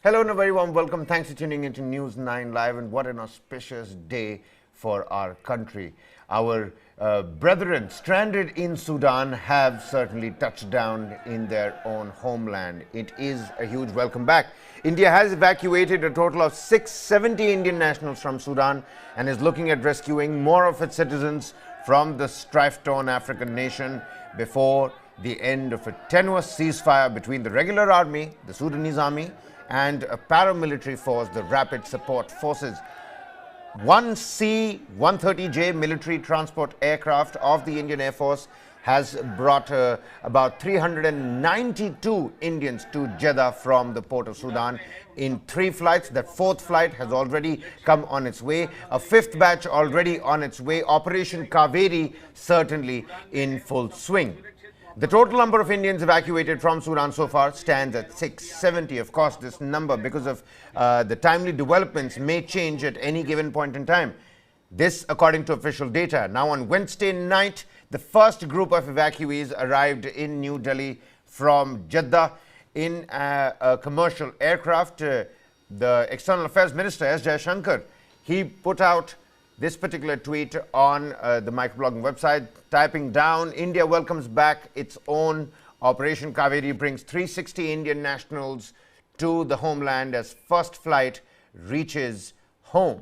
Hello and a very warm welcome. Thanks for tuning into News 9 Live, and what an auspicious day for our country. Our brethren stranded in Sudan have certainly touched down in their own homeland. It is a huge welcome back. India has evacuated a total of 670 Indian nationals from Sudan and is looking at rescuing more of its citizens from the strife-torn African nation before the end of a tenuous ceasefire between the regular army, the Sudanese army, and a paramilitary force, the Rapid Support Forces. One C-130J military transport aircraft of the Indian Air Force has brought about 392 Indians to Jeddah from the Port of Sudan in 3 flights. That 4th flight has already come on its way. A 5th batch already on its way. Operation Kaveri certainly in full swing. The total number of Indians evacuated from Sudan so far stands at 670. Of course, this number, because of the timely developments, may change at any given point in time. This, according to official data. Now, on Wednesday night, the first group of evacuees arrived in New Delhi from Jeddah in a commercial aircraft. The External Affairs Minister, S. Jaishankar, he put out this particular tweet on the microblogging website, typing down, India welcomes back its own. Operation Kaveri brings 360 Indian nationals to the homeland as first flight reaches home.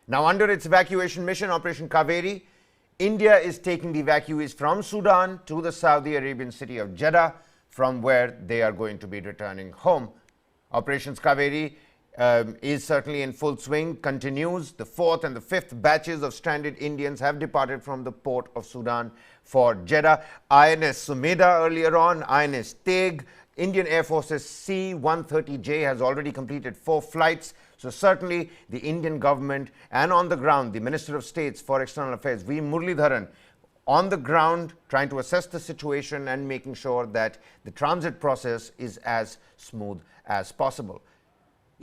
Now, under its evacuation mission, Operation Kaveri, India is taking the evacuees from Sudan to the Saudi Arabian city of Jeddah, from where they are going to be returning home. Operations Kaveri is certainly in full swing, continues. The 4th and the 5th batches of stranded Indians have departed from the port of Sudan for Jeddah. INS Sumeda earlier on, INS Teg, Indian Air Force's C-130J has already completed 4 flights. So certainly the Indian government, and on the ground, the Minister of States for External Affairs, V. Muralidharan, on the ground trying to assess the situation and making sure that the transit process is as smooth as possible.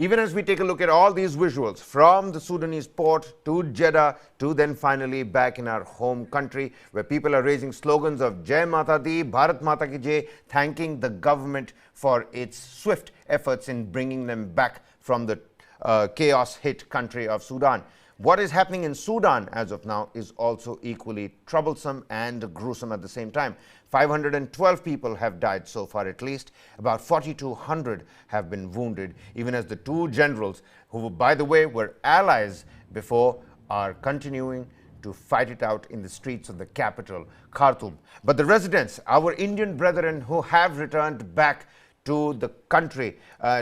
Even as we take a look at all these visuals from the Sudanese port to Jeddah to then finally back in our home country, where people are raising slogans of Jai Mata Di, Bharat Mata Ki Jai, thanking the government for its swift efforts in bringing them back from the chaos-hit country of Sudan. What is happening in Sudan as of now is also equally troublesome and gruesome at the same time. 512 people have died so far at least. About 4,200 have been wounded, even as the 2 generals, who, by the way, were allies before, are continuing to fight it out in the streets of the capital, Khartoum. But the residents, our Indian brethren who have returned back to the country,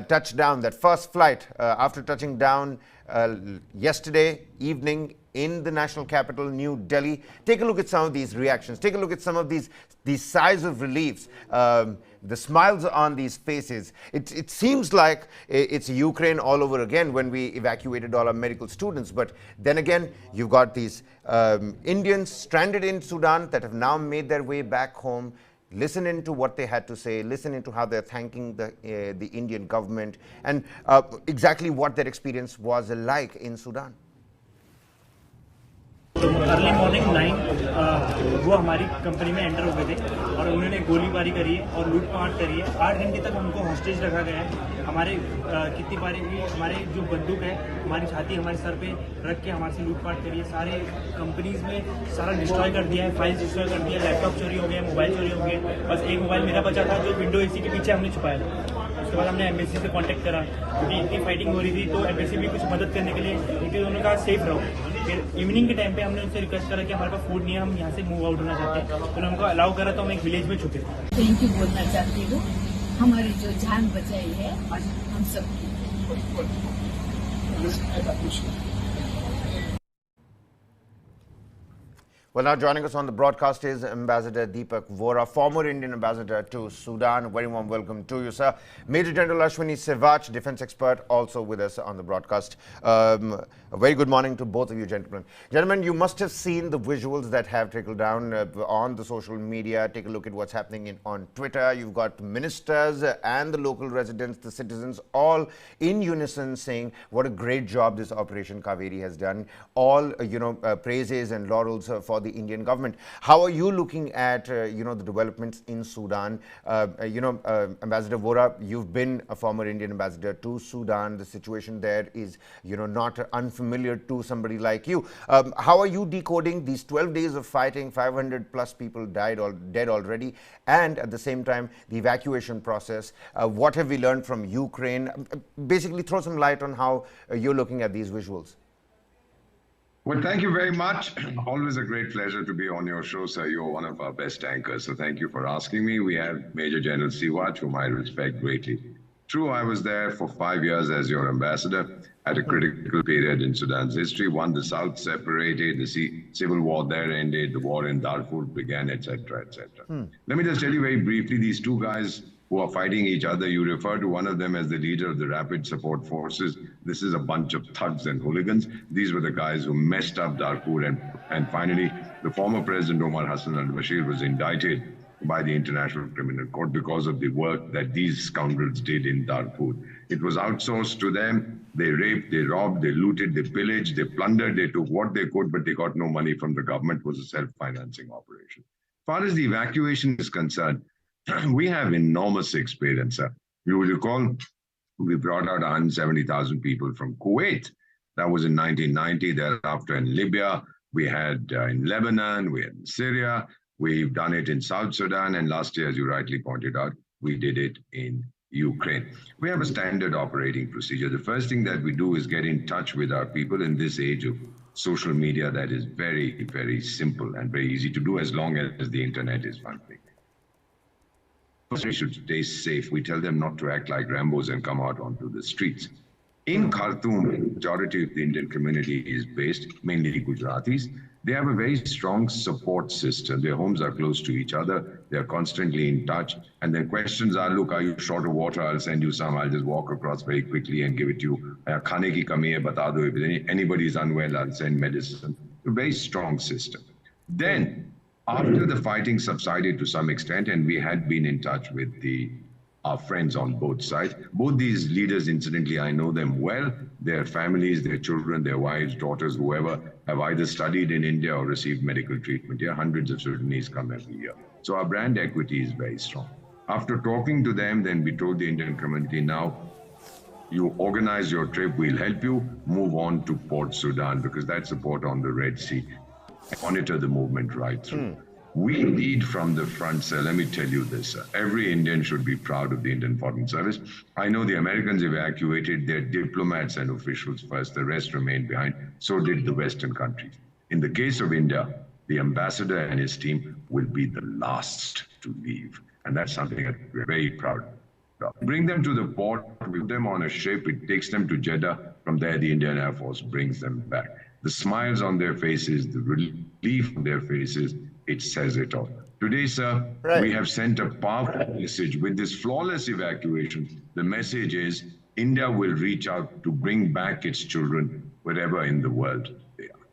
touched down. That first flight, after touching down yesterday evening in the national capital, New Delhi. Take a look at some of these reactions. Take a look at some of these sighs of relief, the smiles on these faces. It seems like it's Ukraine all over again when we evacuated all our medical students. But then again, you've got these Indians stranded in Sudan that have now made their way back home. Listen into what they had to say, listen into how they're thanking the Indian government, and exactly what their experience was like in Sudan. Early morning 9 वो हमारी company में enter हो गए थे और उन्होंने गोलीबारी करी है और लूटपाट करी है। 8 घंटे तक हमको हॉस्टेज रखा गया है। हमारे कितनी बारी भी हमारे जो बंदूक है हमारी छाती हमारे सर पे रख के हमारे से लूटपाट करी है। सारे कंपनीज में सारा डिस्ट्रॉय कर दिया है, फाइल्स डिस्ट्रॉय कर दिया, लैपटॉप चोरी हो गया, मोबाइल चोरी हो गया। बस एक मोबाइल मेरा बचा था जो विंडो एसी के पीछे हमने छुपाया था। उसके बाद हमने एम्बेसी से कांटेक्ट करा क्योंकि इतनी फाइटिंग हो रही थी, तो एम्बेसी भी कुछ मदद करने के लिए क्योंकि उन्होंने कहा सेफ रहो। फिर इवनिंग के टाइम पे हमने उनसे रिक्वेस्ट करा कि हमारे पास फूड नहीं है, हम यहाँ से मूव आउट होना चाहते हैं। तो उन्होंने हमको अलाउ करा तो हम एक विलेज में छुपे। थैंक यू बोलना चाहती हूँ, हमारी जो जान बचाई है और हम सबकी। Well, now joining us on the broadcast is Ambassador Deepak Vora, former Indian ambassador to Sudan. Very warm welcome to you, sir. Major General Ashwini Sevach, defense expert, also with us on the broadcast. A very good morning to both of you, gentlemen. Gentlemen, you must have seen the visuals that have trickled down on the social media. Take a look at what's happening on Twitter. You've got ministers and the local residents, the citizens, all in unison saying what a great job this Operation Kaveri has done. All, praises and laurels for the the Indian government. How are you looking at the developments in Sudan? Ambassador Vora, you've been a former Indian ambassador to Sudan. The situation there is not unfamiliar to somebody like you. How are you decoding these 12 days of fighting? 500 plus people dead already, and at the same time the evacuation process. What have we learned from Ukraine? Basically throw some light on how you're looking at these visuals. Well, thank you very much. Always a great pleasure to be on your show, sir. You're one of our best anchors, so thank you for asking me. We have Major General Siwach, whom I respect greatly. True, I was there for 5 years as your ambassador at a critical period in Sudan's history. One, the South separated, the civil war there ended, the war in Darfur began, etc., etc. Let me just tell you very briefly, these two guys who are fighting each other, you refer to one of them as the leader of the Rapid Support Forces. This is a bunch of thugs and hooligans. These were the guys who messed up Darfur, and finally, the former President Omar Hassan al-Bashir was indicted by the International Criminal Court because of the work that these scoundrels did in Darfur. It was outsourced to them. They raped, they robbed, they looted, they pillaged, they plundered, they took what they could, but they got no money from the government. It was a self-financing operation. As far as the evacuation is concerned, we have enormous experience. You will recall, we brought out 170,000 people from Kuwait. That was in 1990. Thereafter in Libya, we had in Lebanon, we had in Syria, we've done it in South Sudan, and last year, as you rightly pointed out, we did it in Ukraine. We have a standard operating procedure. The first thing that we do is get in touch with our people in this age of social media that is very, very simple and very easy to do as long as the internet is functioning. They should stay safe. We tell them not to act like Rambos and come out onto the streets. In Khartoum, the majority of the Indian community is based, mainly Gujaratis. They have a very strong support system. Their homes are close to each other. They're constantly in touch. And then questions are, look, are you short of water? I'll send you some. I'll just walk across very quickly and give it to you. Khane ki kami hai, bata do. If anybody is unwell, I'll send medicine. A very strong system. Then, after the fighting subsided to some extent, and we had been in touch with our friends on both sides, both these leaders, incidentally, I know them well. Their families, their children, their wives, daughters, whoever, have either studied in India or received medical treatment here. Hundreds of Sudanese come every year. So our brand equity is very strong. After talking to them, then we told the Indian community, now you organize your trip, we'll help you move on to Port Sudan, because that's a port on the Red Sea. Monitor the movement right through. We lead from the front, sir. Let me tell you this, sir. Every Indian should be proud of the Indian Foreign Service. I know the Americans evacuated their diplomats and officials first. The rest remained behind. So did the Western countries. In the case of India, the ambassador and his team will be the last to leave. And that's something that we're very proud of. Bring them to the port, we put them on a ship, it takes them to Jeddah. From there, the Indian Air Force brings them back. The smiles on their faces, the relief on their faces, it says it all. Today, sir, we have sent a powerful message. With this flawless evacuation, the message is India will reach out to bring back its children wherever in the world they are.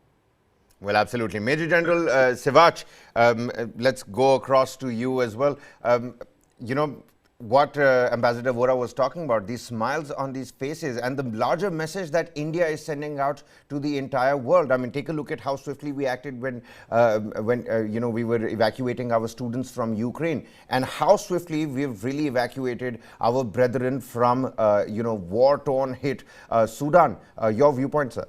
Well, absolutely. Major General Siwach, let's go across to you as well. What Ambassador Vora was talking about, these smiles on these faces and the larger message that India is sending out to the entire world. I mean, take a look at how swiftly we acted when we were evacuating our students from Ukraine, and how swiftly we've really evacuated our brethren from, war-torn hit Sudan. Your viewpoint, sir?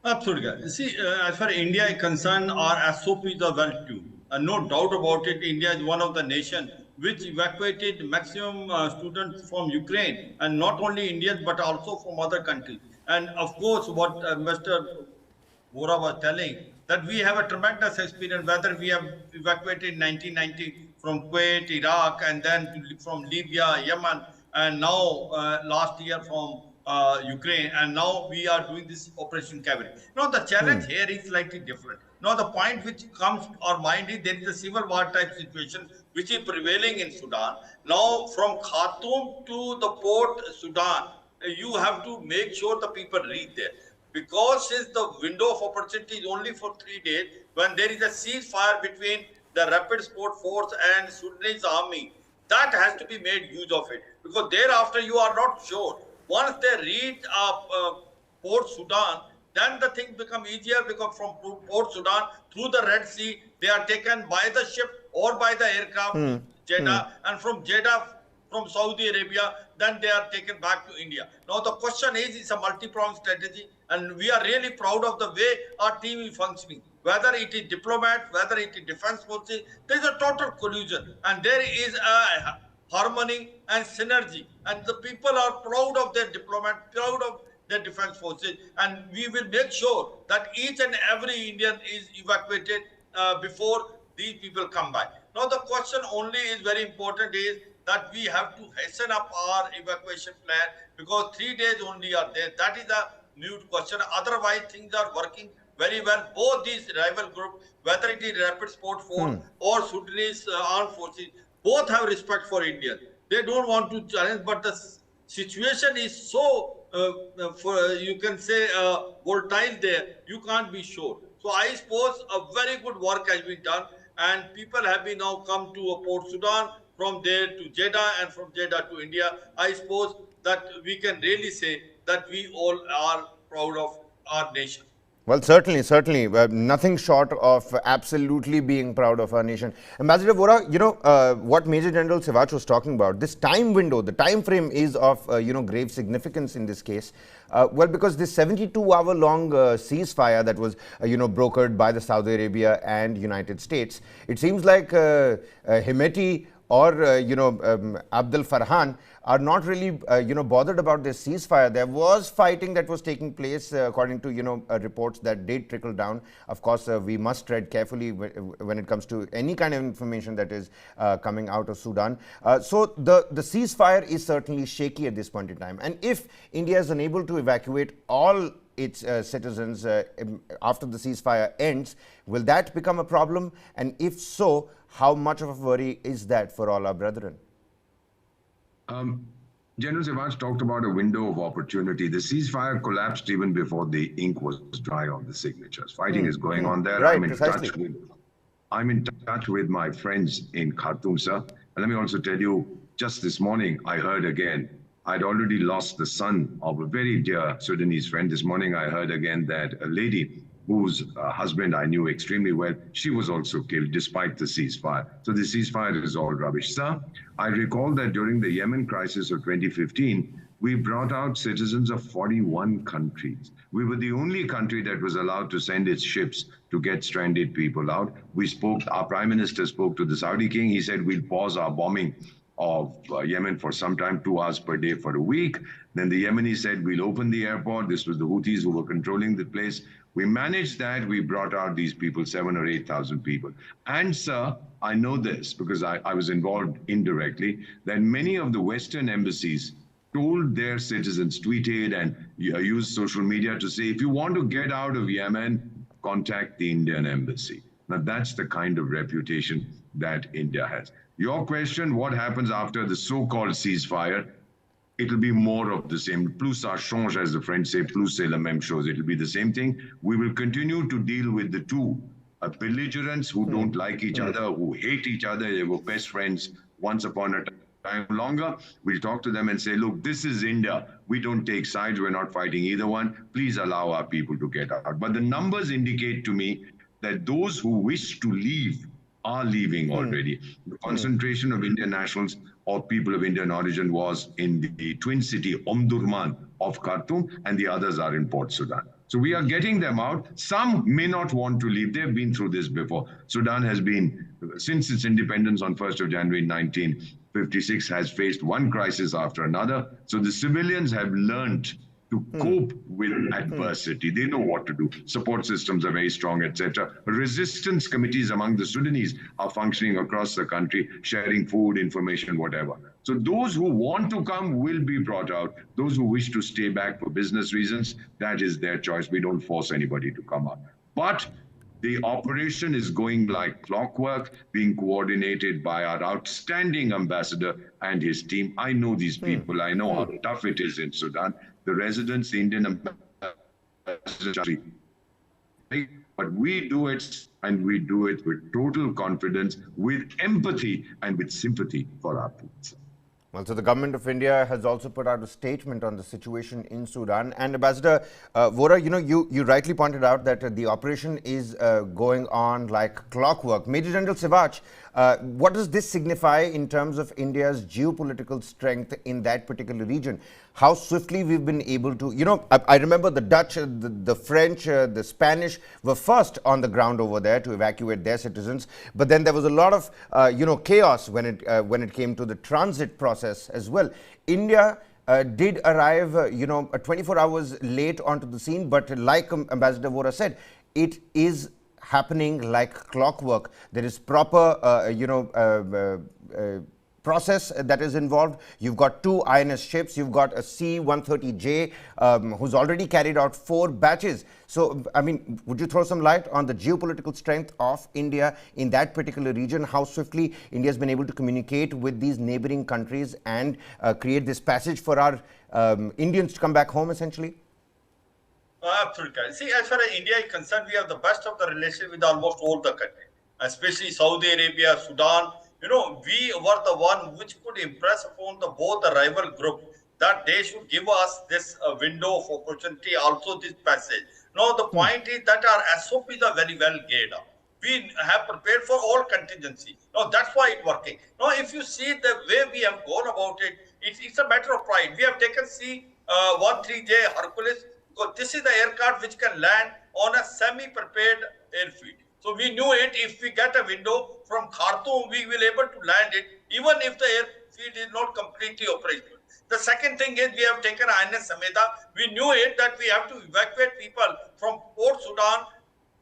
Absolutely. See, as far as India is concerned, our SOPs are well tuned. No doubt about it, India is one of the nations which evacuated maximum students from Ukraine, and not only Indians but also from other countries. And of course, what Mr. Vora was telling, that we have a tremendous experience, whether we have evacuated in 1990 from Kuwait, Iraq, and then from Libya, Yemen, and now last year from Ukraine, and now we are doing this Operation Kaveri. Now the challenge here is slightly different. Now the point which comes to our mind is there is a civil war type situation which is prevailing in Sudan. Now from Khartoum to the Port Sudan, you have to make sure the people reach there. Because since the window of opportunity is only for 3 days, when there is a ceasefire between the Rapid Support Force and Sudanese army, that has to be made use of it. Because thereafter you are not sure. Once they reach Port Sudan, then the things become easier because from Port Sudan through the Red Sea, they are taken by the ship or by the aircraft to Jeddah, and from Jeddah, from Saudi Arabia, then they are taken back to India. Now the question is, it's a multi-pronged strategy, and we are really proud of the way our team is functioning. Whether it is diplomats, whether it is defense forces, there is a total collusion, and there is a harmony and synergy, and the people are proud of their diplomat, proud of their defense forces, and we will make sure that each and every Indian is evacuated before these people come by. Now the question only is very important is that we have to hasten up our evacuation plan because 3 days only are there. That is a mute question. Otherwise, things are working very well. Both these rival groups, whether it is Rapid Support Force or Sudanese armed forces, both have respect for India. They don't want to challenge, but the situation is so, you can say, volatile there, you can't be sure. So I suppose a very good work has been done, and people have been now come to Port Sudan, from there to Jeddah, and from Jeddah to India. I suppose that we can really say that we all are proud of our nation. Well, certainly, certainly. Nothing short of absolutely being proud of our nation. Ambassador Vora, what Major General Siwach was talking about, this time window, the time frame is of, grave significance in this case. Well, because this 72-hour-long ceasefire that was, brokered by the Saudi Arabia and United States, it seems like Hemeti or, Abdel Farhan are not really, bothered about this ceasefire. There was fighting that was taking place, according to, reports that did trickle down. Of course, we must tread carefully when it comes to any kind of information that is coming out of Sudan. So the ceasefire is certainly shaky at this point in time. And if India is unable to evacuate all its citizens after the ceasefire ends, will that become a problem? And if so, how much of a worry is that for all our brethren? General Siwach talked about a window of opportunity. The ceasefire collapsed even before the ink was dry on the signatures. Fighting is going on there. Right, I'm in touch with my friends in Khartoum, sir. And let me also tell you, just this morning, I heard again, I'd already lost the son of a very dear Sudanese friend. This morning, I heard again that a lady whose husband I knew extremely well, she was also killed despite the ceasefire. So the ceasefire is all rubbish. Sir, I recall that during the Yemen crisis of 2015, we brought out citizens of 41 countries. We were the only country that was allowed to send its ships to get stranded people out. Our Prime Minister spoke to the Saudi King. He said, we'll pause our bombing of Yemen for some time, 2 hours per day for a week. Then the Yemenis said, we'll open the airport. This was the Houthis who were controlling the place. We managed that. We brought out these people, 7,000 or 8,000 people. And sir, I know this because I was involved indirectly, that many of the Western embassies told their citizens, tweeted and used social media to say, if you want to get out of Yemen, contact the Indian embassy. Now that's the kind of reputation that India has. Your question, what happens after the so-called ceasefire? It'll be more of the same. Plus ça change, as the French say, plus c'est la même chose. It'll be the same thing. We will continue to deal with the two belligerents who don't like each other, who hate each other. They were best friends once upon a time longer. We'll talk to them and say, look, this is India. We don't take sides. We're not fighting either one. Please allow our people to get out. But the numbers indicate to me that those who wish to leave are leaving already. The concentration of Indian nationals or people of Indian origin was in the twin city Omdurman of Khartoum, and the others are in Port Sudan. So we are getting them out. Some may not want to leave. They've been through this before. Sudan has been, since its independence on 1st of January 1956, has faced one crisis after another. So the civilians have learned to cope with adversity. They know what to do. Support systems are very strong, etc. Resistance committees among the Sudanese are functioning across the country, sharing food, information, whatever. So those who want to come will be brought out. Those who wish to stay back for business reasons, that is their choice. We don't force anybody to come out. But the operation is going like clockwork, being coordinated by our outstanding ambassador and his team. I know these people. I know how tough it is in Sudan. The residents, the Indian ambassador, but we do it, and we do it with total confidence, with empathy, and with sympathy for our people. Well, so the government of India has also put out a statement on the situation in Sudan. And Ambassador Vora, you rightly pointed out that the operation is going on like clockwork. Major General Sivach, what does this signify in terms of India's geopolitical strength in that particular region? How swiftly we've been able to, I remember the Dutch, the French, the Spanish were first on the ground over there to evacuate their citizens. But then there was a lot of, chaos when it came to the transit process as well. India did arrive, 24 hours late onto the scene. But like Ambassador Vora said, it is happening like clockwork. There is proper, process that is involved. You've got 2 INS ships. You've got a C-130J who's already carried out 4 batches. So, I mean, would you throw some light on the geopolitical strength of India in that particular region? How swiftly India has been able to communicate with these neighboring countries and create this passage for our Indians to come back home, essentially? Absolutely. See, as far as India is concerned, we have the best of the relationship with almost all the countries, especially Saudi Arabia, Sudan. We were the one which could impress upon both the rival group that they should give us this window of opportunity, also this passage. Now, the point is that our SOPs are very well geared up. We have prepared for all contingency. Now, that's why it's working. Now, if you see the way we have gone about it, it's a matter of pride. We have taken C-130J Hercules, because this is the aircraft which can land on a semi-prepared airfield. So we knew it, if we get a window from Khartoum, we will able to land it, even if the airfield is not completely operational. The second thing is we have taken INS Sameda. We knew it that we have to evacuate people from Port Sudan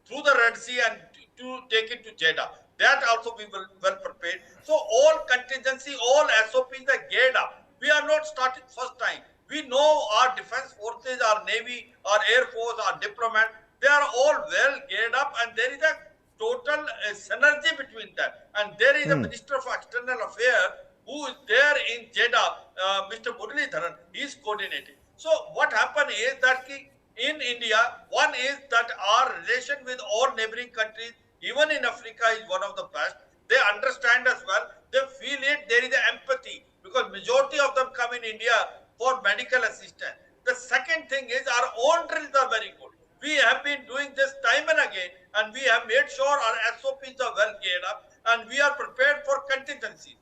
through the Red Sea and to take it to Jeddah. That also we will well prepared. So all contingency, all SOPs are geared up. We are not starting first time. We know our defense forces, our Navy, our Air Force, our diplomat, they are all well geared up, and there is a total synergy between them. And there is a Minister of External Affairs who is there in Jeddah, Mr. Muralidharan, he is coordinating. So what happened is that in India, one is that our relation with all neighboring countries, even in Africa, is one of the best. They understand as well. They feel it. There is empathy because majority of them come in India for medical assistance. The second thing is our own drills are very good. We have been doing this time and again, and we have made sure our SOPs are well geared up, and we are prepared for contingencies.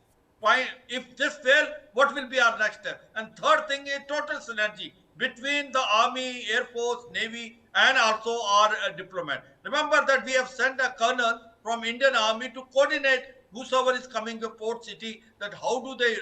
If this fails, what will be our next step? And third thing is total synergy between the Army, Air Force, Navy, and also our diplomat. Remember that we have sent a colonel from Indian Army to coordinate whosoever is coming to Port City, that how do they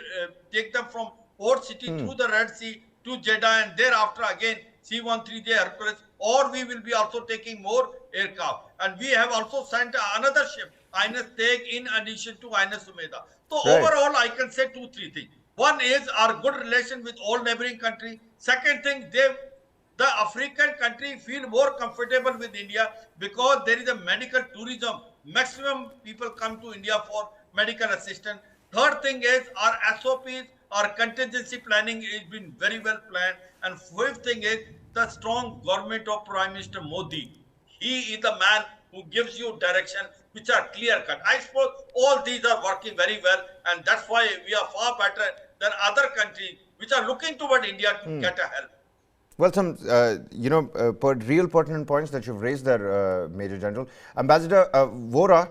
take them from Port City through the Red Sea to Jeddah, and thereafter again C-130J Hercules, or we will be also taking more aircraft. And we have also sent another ship, INS Teg, in addition to INS Sumeda. So overall, I can say 2-3 things. One is our good relation with all neighboring countries. Second thing, the African country feel more comfortable with India because there is a medical tourism. Maximum people come to India for medical assistance. Third thing is our SOPs, our contingency planning has been very well planned. And fifth thing is the strong government of Prime Minister Modi. He is the man who gives you direction which are clear cut. I suppose all these are working very well, and that's why we are far better than other countries which are looking toward India to get a help. Well, some, real pertinent points that you've raised there, Major General. Ambassador Vora,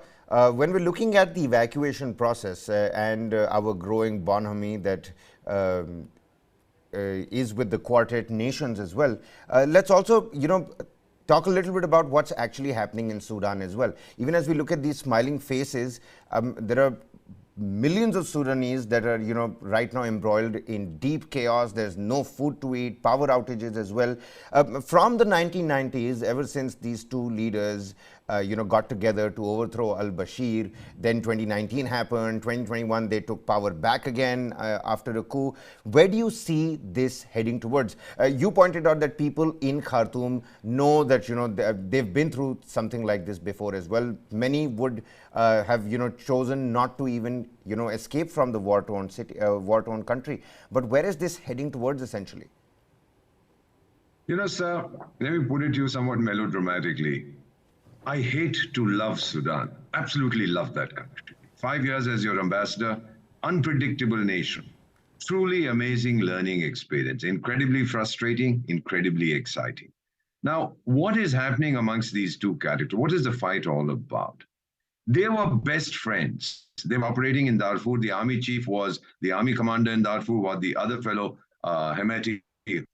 when we're looking at the evacuation process and our growing bonhomie that is with the Quartet nations as well, let's also, talk a little bit about what's actually happening in Sudan as well. Even as we look at these smiling faces, there are millions of Sudanese that are, right now embroiled in deep chaos. There's no food to eat, power outages as well. From the 1990s, ever since these two leaders, got together to overthrow al-Bashir, then 2019 happened, 2021 they took power back again after a coup. Where do you see this heading towards? You pointed out that people in Khartoum know that, they've been through something like this before as well. Many would have, chosen not to even, escape from the war-torn city, war-torn country. But where is this heading towards essentially? Sir, let me put it to you somewhat melodramatically. I hate to love Sudan. Absolutely love that country. 5 years as your ambassador, unpredictable nation. Truly amazing learning experience, incredibly frustrating, incredibly exciting. Now, what is happening amongst these two characters? What is the fight all about? They were best friends. They were operating in Darfur. The army chief was the army commander in Darfur, while the other fellow, Hemeti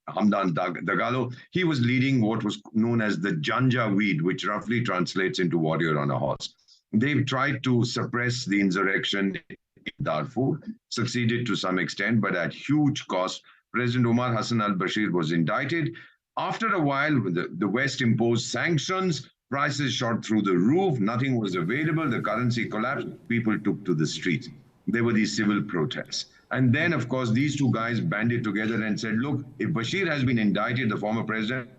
Hamdan Dagalo, he was leading what was known as the Janjaweed, which roughly translates into warrior on a horse. They've tried to suppress the insurrection in Darfur, succeeded to some extent, but at huge cost. President Omar Hassan al-Bashir was indicted. After a while, the West imposed sanctions. Prices shot through the roof. Nothing was available. The currency collapsed. People took to the streets. There were these civil protests. And then, of course, these two guys banded together and said, look, if Bashir has been indicted, the former president,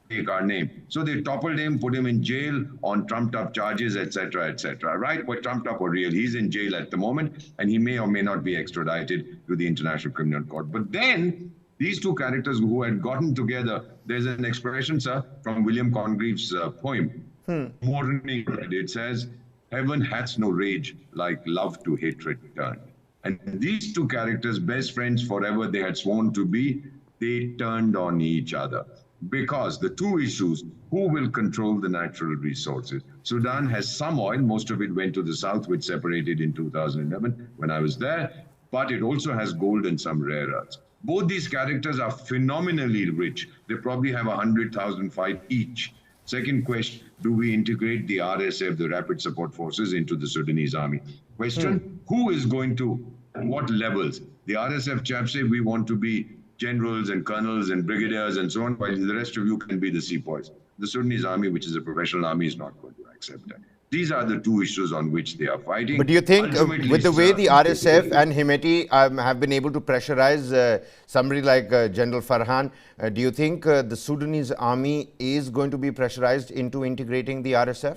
take our name. So they toppled him, put him in jail on trumped-up charges, etc., etc. Right? What trumped up or real? He's in jail at the moment, and he may or may not be extradited to the International Criminal Court. But then these two characters who had gotten together, there's an expression, sir, from William Congreve's poem, Mourning. It says, heaven hath no rage like love to hatred turned. And these two characters, best friends forever, they had sworn to be, they turned on each other. Because the two issues, who will control the natural resources? Sudan has some oil, most of it went to the south, which separated in 2011 when I was there, but it also has gold and some rare earths. Both these characters are phenomenally rich. They probably have 100,000 fight each. Second question, do we integrate the RSF, the Rapid Support Forces, into the Sudanese army? Question, who is going to, what levels? The RSF chaps say we want to be generals and colonels and brigadiers and so on, while the rest of you can be the sepoys. The Sudanese army, which is a professional army, is not going to accept that. These are the two issues on which they are fighting. But do you think, with the way the RSF and Hemeti have been able to pressurize somebody like General Farhan, do you think the Sudanese army is going to be pressurized into integrating the RSF?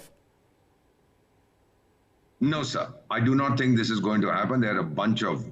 No, sir. I do not think this is going to happen. There are a bunch of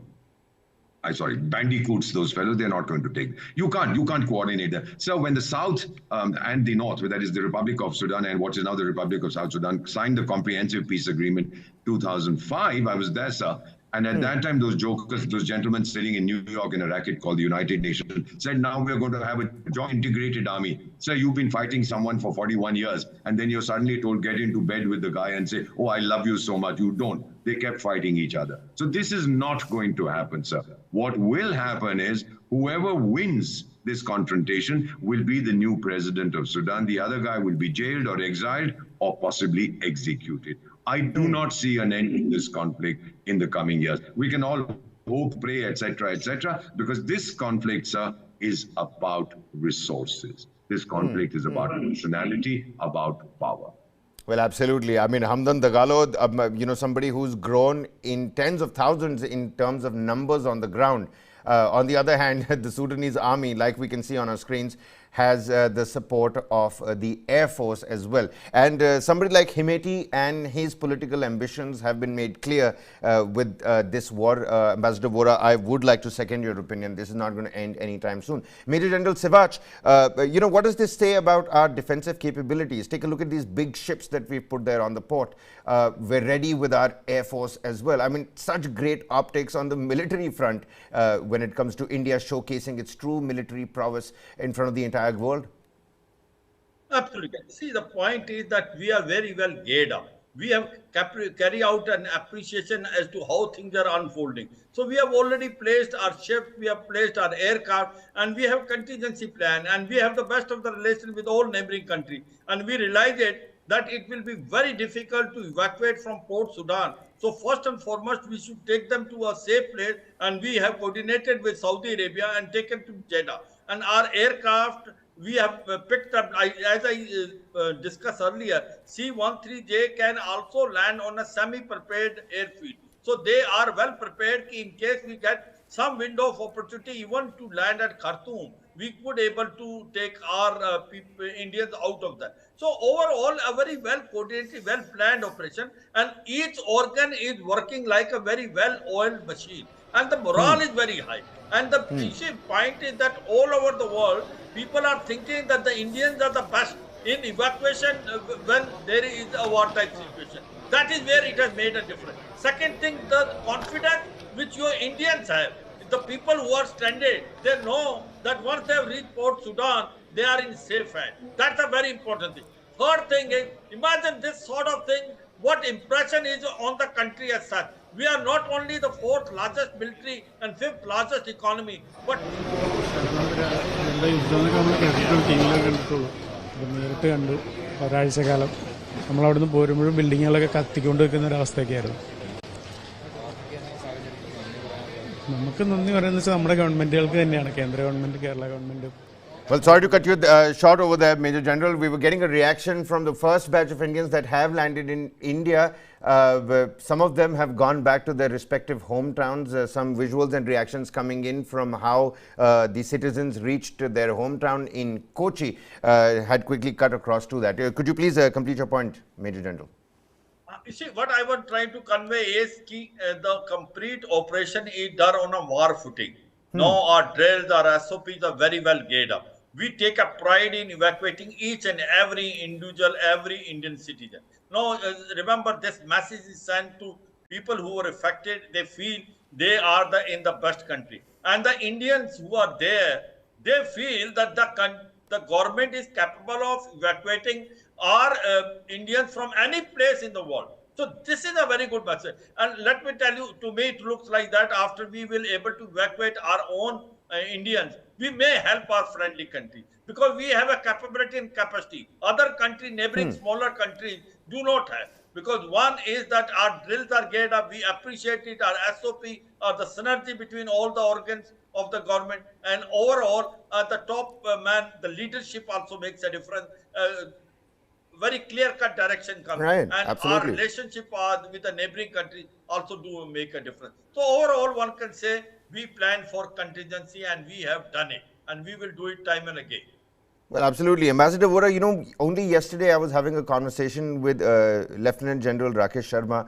bandicoots, those fellows, they're not going to take. You can't coordinate that. So when the South and the North, that is the Republic of Sudan and what is now the Republic of South Sudan, signed the Comprehensive Peace Agreement 2005, I was there, sir. And at that time, those jokers, those gentlemen sitting in New York in a racket called the United Nations said, now we're going to have a joint integrated army. Sir, you've been fighting someone for 41 years, and then you're suddenly told, get into bed with the guy and say, oh, I love you so much. You don't. They kept fighting each other. So this is not going to happen, sir. What will happen is whoever wins this confrontation will be the new president of Sudan. The other guy will be jailed or exiled or possibly executed. I do not see an end to this conflict in the coming years. We can all hope, pray, etc., because this conflict, sir, is about resources. This conflict is about nationality, about power. Well, absolutely. I mean, Hamdan Dagalo, somebody who's grown in tens of thousands in terms of numbers on the ground. On the other hand, the Sudanese army, like we can see on our screens, has the support of the Air Force as well. And somebody like Hemeti and his political ambitions have been made clear with this war. Ambassador Vora, I would like to second your opinion. This is not going to end anytime soon. Major General Sivach, what does this say about our defensive capabilities? Take a look at these big ships that we've put there on the port. We're ready with our Air Force as well. I mean, such great optics on the military front when it comes to India showcasing its true military prowess in front of the entire world. Absolutely. See, the point is that we are very well geared up. We have carry out an appreciation as to how things are unfolding. So we have already placed our ships, we have placed our aircraft, and we have contingency plan, and we have the best of the relation with all neighboring countries. And we realized that it will be very difficult to evacuate from Port Sudan. So first and foremost, we should take them to a safe place, and we have coordinated with Saudi Arabia and taken to Jeddah. And our aircraft, we have picked up, as I discussed earlier, C-130J can also land on a semi-prepared airfield. So they are well prepared in case we get some window of opportunity even to land at Khartoum. We could able to take our Indians out of that. So overall, a very well coordinated, well planned operation, and each organ is working like a very well-oiled machine. And the morale is very high. And the point is that all over the world, people are thinking that the Indians are the best in evacuation when there is a wartime situation. That is where it has made a difference. Second thing, the confidence which your Indians have. the people who are stranded, they know that once they have reached Port Sudan, they are in safe hands. That's a very important thing. Third thing is, imagine this sort of thing, what impression is on the country as such. We are not only the fourth largest military and fifth largest economy, but എന്താ യുദ്ധം എന്നൊക്കെ നമ്മൾ കേട്ടിട്ടുള്ളൂ, T വിയിലൊക്കെ കണ്ടിട്ടുള്ളൂ. അപ്പം നേരിട്ട് കണ്ട് ഒരാഴ്ച കാലം നമ്മളവിടുന്ന് പോരുമ്പോഴും ബിൽഡിങ്ങുകളൊക്കെ കത്തിക്കൊണ്ട് വെക്കുന്ന ഒരവസ്ഥയൊക്കെയായിരുന്നു. നമുക്ക് നന്ദി പറയുന്നത് വെച്ചാൽ നമ്മുടെ ഗവൺമെൻറ്റുകൾക്ക് തന്നെയാണ്, കേന്ദ്ര government, Kerala government. Well, sorry to cut you short over there, Major General. We were getting a reaction from the first batch of Indians that have landed in India. Some of them have gone back to their respective hometowns. Some visuals and reactions coming in from how the citizens reached their hometown in Kochi had quickly cut across to that. Could you please complete your point, Major General? You see, what I was trying to convey is that the complete operation is done on a war footing. No, our drills, our SOPs are very well geared up. We take a pride in evacuating each and every individual, every Indian citizen. No, remember, this message is sent to people who are affected. They feel they are in the best country. And the Indians who are there, they feel that the government is capable of evacuating our Indians from any place in the world. So this is a very good message. And let me tell you, to me, it looks like that after we will able to evacuate our own Indians, we may help our friendly countries because we have a capability and capacity. Other countries, neighboring smaller countries, do not have. Because one is that our drills are geared up, we appreciate it, our SOP, the synergy between all the organs of the government, and overall, the top man, the leadership also makes a difference. Very clear-cut direction comes. Right, and absolutely. Our relationship with the neighboring countries also do make a difference. So overall, one can say we plan for contingency and we have done it, and we will do it time and again. Well, absolutely. Ambassador Vora, you know, only yesterday I was having a conversation with Lieutenant General Rakesh Sharma.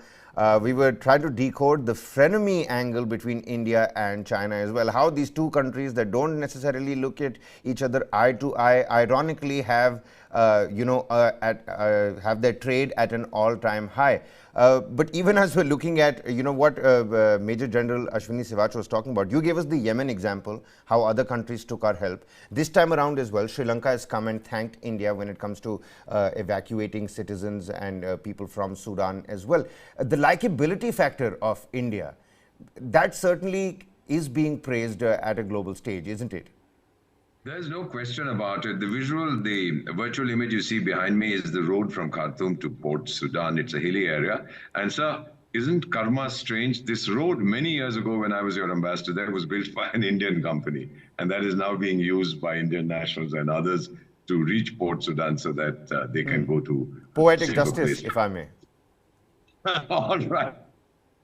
We were trying to decode the frenemy angle between India and China as well. How these two countries that don't necessarily look at each other eye to eye, ironically have, have their trade at an all-time high. But even as we're looking at, what Major General Ashwini Sivach was talking about, you gave us the Yemen example, how other countries took our help. This time around as well, Sri Lanka has come and thanked India when it comes to evacuating citizens and people from Sudan as well. The likability factor of India, that certainly is being praised at a global stage, isn't it? There's no question about it. The virtual image you see behind me is the road from Khartoum to Port Sudan. It's a hilly area. And sir, isn't karma strange? This road many years ago when I was your ambassador there was built by an Indian company. And that is now being used by Indian nationals and others to reach Port Sudan so that they can go to poetic justice, if I may. All right.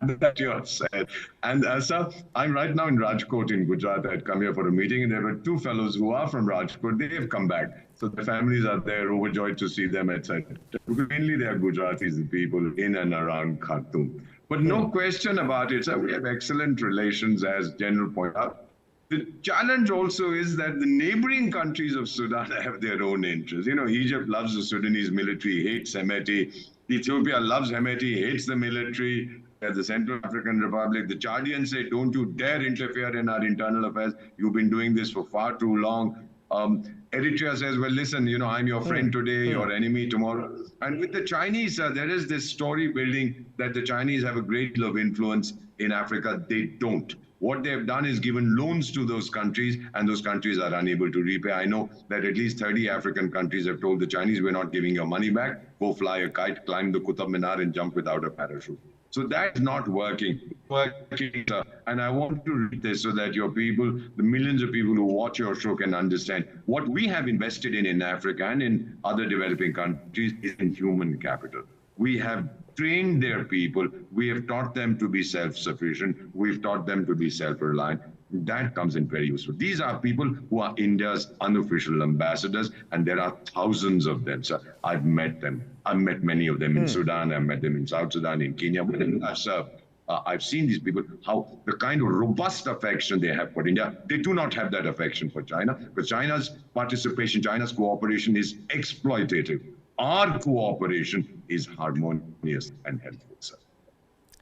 That you have said. And sir, I'm right now in Rajkot in Gujarat. I had come here for a meeting and there were two fellows who are from Rajkot. They have come back. So the families are there, overjoyed to see them, etc. Mainly they are Gujaratis, the people in and around Khartoum. But no question about it, sir. We have excellent relations, as General pointed out. The challenge also is that the neighboring countries of Sudan have their own interests. Egypt loves the Sudanese military, hates Hemeti. Ethiopia loves Hemeti, hates the military. At the Central African Republic, the Chadians say, don't you dare interfere in our internal affairs. You've been doing this for far too long. Eritrea says, well, listen, I'm your friend today, your enemy tomorrow. And with the Chinese, there is this story building that the Chinese have a great deal of influence in Africa. They don't. What they have done is given loans to those countries, and those countries are unable to repay. I know that at least 30 African countries have told the Chinese, we're not giving your money back. Go fly a kite, climb the Qutub Minar and jump without a parachute. So that's not working. And I want to read this so that your people, the millions of people who watch your show can understand what we have invested in Africa and in other developing countries is in human capital. We have trained their people. We have taught them to be self-sufficient. We've taught them to be self-reliant. That comes in very useful. These are people who are India's unofficial ambassadors, and there are thousands of them, sir. I've met them. I've met many of them in Sudan. I've met them in South Sudan, in Kenya. I've served. I've seen these people, how the kind of robust affection they have for India, they do not have that affection for China, because China's participation, China's cooperation is exploitative. Our cooperation is harmonious and helpful, sir.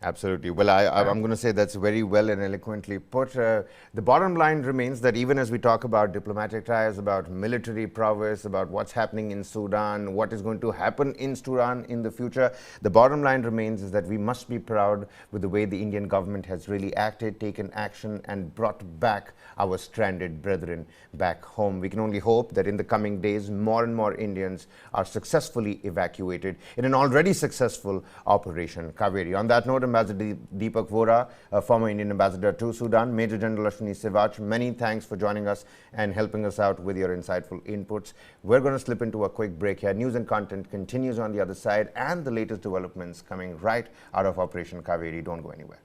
Absolutely. Well, I'm going to say that's very well and eloquently put. The bottom line remains that even as we talk about diplomatic ties, about military prowess, about what's happening in Sudan, what is going to happen in Sudan in the future, the bottom line remains is that we must be proud with the way the Indian government has really acted, taken action, and brought back our stranded brethren back home. We can only hope that in the coming days, more and more Indians are successfully evacuated in an already successful Operation Kaveri. On that note, Ambassador Deepak Vora, a former Indian ambassador to Sudan, Major General Ashwini Sivach, many thanks for joining us and helping us out with your insightful inputs. We're going to slip into a quick break here. News and content continues on the other side, and the latest developments coming right out of Operation Kaveri. Don't go anywhere.